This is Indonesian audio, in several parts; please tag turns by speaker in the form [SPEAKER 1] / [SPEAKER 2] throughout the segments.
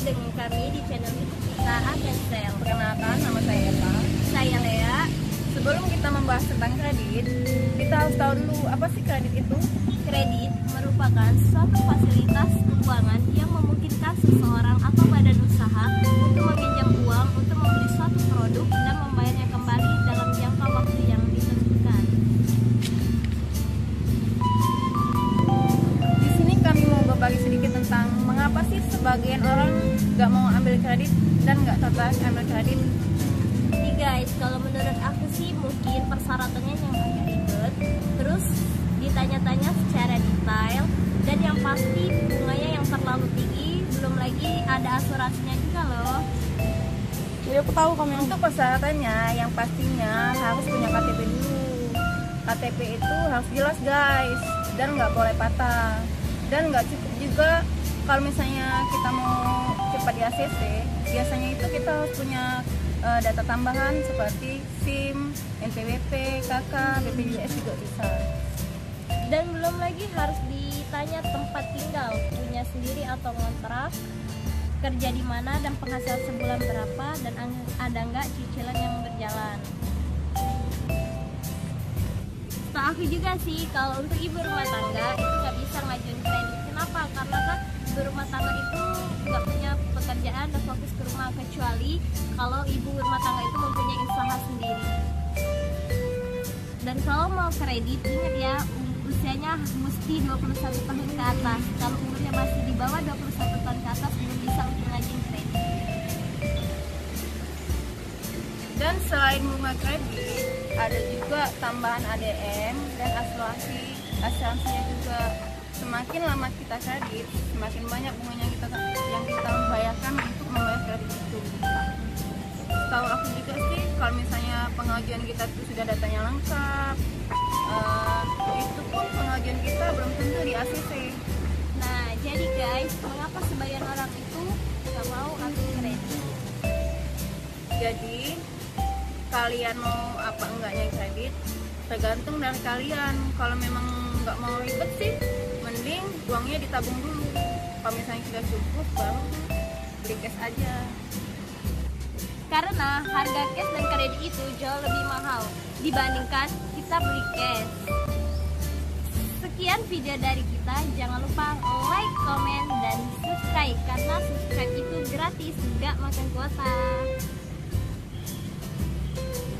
[SPEAKER 1] dengan kami di channel YouTube kita Agensel.
[SPEAKER 2] Perkenalkan, nama saya Eva.
[SPEAKER 1] Saya Lea.
[SPEAKER 2] Sebelum kita membahas tentang kredit, kita harus tahu dulu apa sih kredit itu.
[SPEAKER 1] Kredit merupakan suatu fasilitas keuangan yang memungkinkan seseorang atau badan usaha untuk meminjam uang untuk membeli suatu produk dan membayarnya kembali dalam jangka waktu yang ditentukan.
[SPEAKER 2] Di sini kami mau berbagi sedikit tentang mengapa sih sebagian orang nggak mau ambil kredit dan nggak tertarik ambil kredit.
[SPEAKER 1] Nih guys, kalau menurut aku sih mungkin persyaratannya yang agak ribet, terus ditanya-tanya secara detail, dan yang pasti bunganya yang terlalu tinggi, belum lagi ada asuransinya juga loh.
[SPEAKER 2] Jadi aku tahu kamu untuk persyaratannya yang pastinya harus punya KTP dulu. KTP itu harus jelas guys, dan nggak boleh patah. Dan nggak cukup juga kalau misalnya kita mau cepat di ACC, biasanya itu kita harus punya data tambahan seperti SIM, NPWP, KK, BPJS juga bisa.
[SPEAKER 1] Dan belum lagi harus ditanya tempat tinggal, punya sendiri atau ngontrak, kerja di mana dan penghasilan sebulan berapa, dan ada nggak cicilan yang berjalan. Setahu aku juga sih kalau untuk ibu rumah tangga itu nggak bisa ngajuin kredit. Kenapa? Karena kan ibu rumah tangga itu nggak punya pekerjaan dan fokus ke rumah, kecuali kalau ibu rumah tangga itu mempunyai usaha sendiri. Dan kalau mau kredit, ingat ya, usianya mesti 21 tahun ke atas. Kalau umurnya masih di bawah 21 tahun ke atas, belum bisa untuk ngajuin kredit.
[SPEAKER 2] Dan selain bunga kredit, ada juga tambahan ADM dan asuransinya juga. Semakin lama kita kredit, semakin banyak bunganya yang kita bayarkan untuk membayar kredit itu. Tahu aku juga sih, kalau misalnya pengajuan kita itu sudah datanya lengkap, itu pun pengajuan kita belum tentu di ACC.
[SPEAKER 1] Nah, jadi guys, mengapa sebagian orang itu nggak mau ambil kredit?
[SPEAKER 2] Jadi kalian mau apa enggaknya kredit tergantung dari kalian. Kalau memang nggak mau ribet sih, mending uangnya ditabung dulu. Kalau misalnya sudah cukup, baru beli cash aja.
[SPEAKER 1] Karena harga cash dan kredit itu jauh lebih mahal dibandingkan kita beli cash. Sekian video dari kita, jangan lupa like, komen, dan subscribe, karena subscribe itu gratis, nggak makan kuota.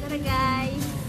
[SPEAKER 1] Dadah guys.